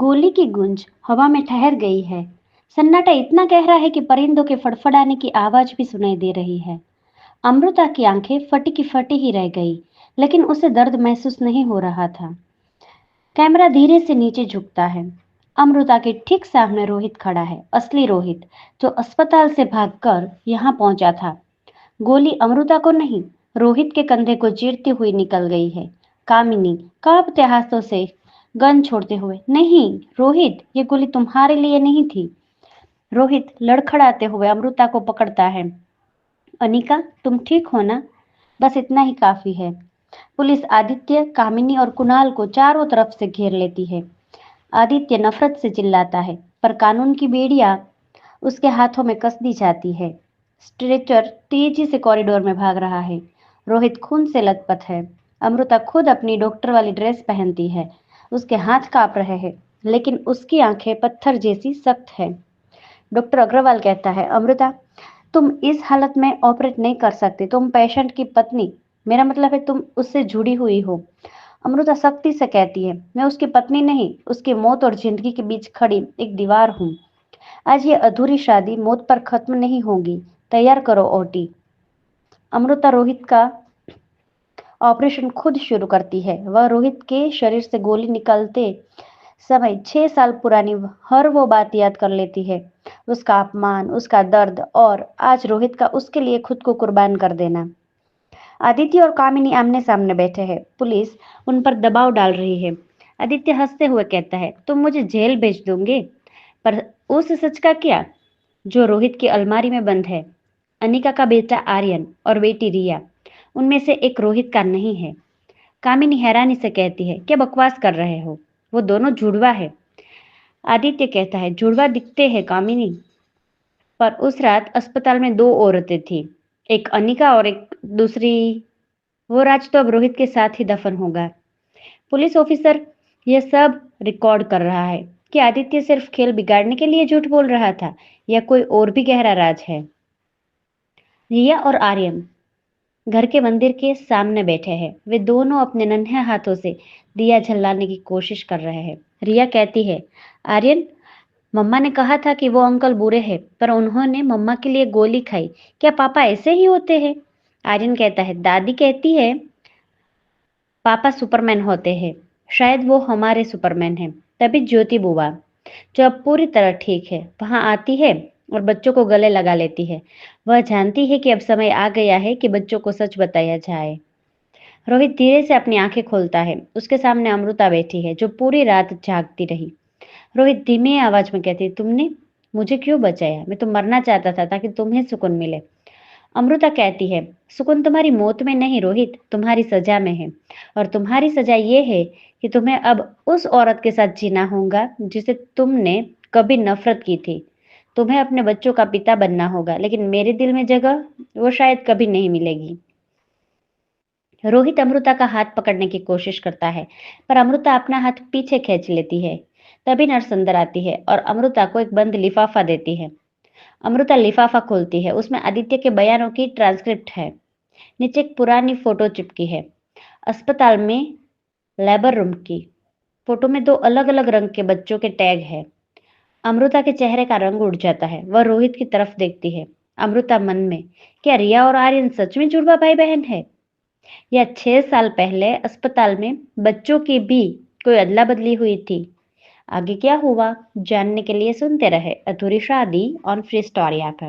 गोली की गूंज हवा में ठहर गई है। सन्नाटा इतना गहरा है कि परिंदों के फड़फड़ाने की आवाज भी सुनाई दे रही है। अमृता की आंखें फटी की फटी ही रह गई, लेकिन उसे दर्द महसूस नहीं हो रहा था। कैमरा धीरे से नीचे झुकता है। अमृता के ठीक सामने रोहित खड़ा है, असली रोहित, जो अस्पताल से भागकर यहाँ पहुंचा था। गोली अमृता को नहीं, रोहित के कंधे को चीरती हुई निकल गई है। कामिनी कांपते हाथों से गन छोड़ते हुए, नहीं रोहित, ये गोली तुम्हारे लिए नहीं थी। रोहित लड़खड़ाते हुए अमृता को पकड़ता है। अनिका, तुम ठीक हो ना? बस इतना ही काफी है। पुलिस आदित्य, कामिनी और कुणाल को चारों तरफ से घेर लेती है। आदित्य नफरत से चिल्लाता है, पर कानून की बेड़ियां उसके हाथों में कस दी जाती है। स्ट्रेचर तेजी से कॉरिडोर में भाग रहा है। रोहित खून से लथपथ है। अमृता खुद अपनी डॉक्टर वाली ड्रेस पहनती है। उसके हाथ कांप रहे हैं, लेकिन उसकी आंखें पत्थर जैसी सख्त है। डॉक्टर अग्रवाल कहता है, अमृता, तुम इस हालत में ऑपरेट नहीं कर सकती। तुम पेशेंट की पत्नी, मेरा मतलब है तुम उससे जुड़ी हुई हो। अमृता सख्ती से कहती है, मैं उसकी पत्नी नहीं, उसकी मौत और जिंदगी के बीच खड़ी एक दीवार हूँ। आज ये अधूरी शादी मौत पर खत्म नहीं होगी। तैयार करो ओटी। अमृता रोहित का ऑपरेशन खुद शुरू करती है। वह रोहित के शरीर से गोली निकलते समय 6 साल पुरानी हर वो बात याद कर लेती है। उसका अपमान, उसका दर्द और आज रोहित का उसके लिए खुद को कुर्बान कर देना। आदित्य और कामिनी आमने सामने बैठे हैं। पुलिस उन पर दबाव डाल रही है। आदित्य हंसते हुए कहता है, तुम मुझे जेल भेज दोगे, पर उस सच का क्या जो रोहित की अलमारी में बंद है? अनिका का बेटा आर्यन और बेटी रिया, उनमें से एक रोहित का नहीं है। कामिनी हैरानी से कहती है, क्या बकवास कर रहे हो? वो दोनों जुड़वा है। आदित्य कहता है, जुड़वा दिखते हैं कामिनी, पर उस रात अस्पताल में दो औरतें थी, एक अनिका और एक दूसरी। वो राज तो अब रोहित के साथ ही दफन होगा। पुलिस ऑफिसर यह सब रिकॉर्ड कर रहा है कि आदित्य सिर्फ खेल बिगाड़ने के लिए झूठ बोल रहा था या कोई और भी गहरा राज है। रिया और आर्यन घर के मंदिर के सामने बैठे हैं। वे दोनों अपने नन्हे हाथों से दिया जलाने की कोशिश कर रहे हैं। रिया कहती है, आर्यन, मम्मा ने कहा था कि वो अंकल बुरे हैं, पर उन्होंने मम्मा के लिए गोली खाई। क्या पापा ऐसे ही होते हैं? आर्यन कहता है, दादी कहती है पापा सुपरमैन होते हैं। शायद वो हमारे सुपरमैन हैं। तभी ज्योति बुआ, जो अब पूरी तरह ठीक है, वहां आती है और बच्चों को गले लगा लेती है। वह जानती है कि अब समय आ गया है कि बच्चों को सच बताया जाए। रोहित धीरे से अपनी आंखें खोलता है। उसके सामने अमृता बैठी है, जो पूरी रात जागती रही। रोहित धीमी आवाज में कहती है, तुमने मुझे क्यों बचाया? मैं तो मरना चाहता था ताकि तुम्हें सुकून मिले। अमृता कहती है, सुकून तुम्हारी मौत में नहीं रोहित, तुम्हारी सजा में है। और तुम्हारी सजा ये है कि तुम्हें अब उस औरत के साथ जीना होगा जिसे तुमने कभी नफरत की थी। तुम्हें अपने बच्चों का पिता बनना होगा, लेकिन मेरे दिल में जगह वो शायद कभी नहीं मिलेगी। रोहित अमृता का हाथ पकड़ने की कोशिश करता है, पर अमृता अपना हाथ पीछे खींच लेती है। तभी नर्स अंदर आती है और अमृता को एक बंद लिफाफा देती है। अमृता लिफाफा खोलती है। उसमें आदित्य के बयानों की ट्रांसक्रिप्ट है। नीचे एक पुरानी फोटो चिपकी है, अस्पताल में लेबर रूम की। फोटो में दो अलग अलग रंग के बच्चों के टैग है। अमृता के चेहरे का रंग उड़ जाता है। वह रोहित की तरफ देखती है। अमृता मन में, क्या रिया और आर्यन सच में जुड़वा भाई बहन है, या 6 साल पहले अस्पताल में बच्चों की भी कोई अदला बदली हुई थी? आगे क्या हुआ जानने के लिए सुनते रहे अधूरी शादी ऑन फ्री स्टोरी ऐप।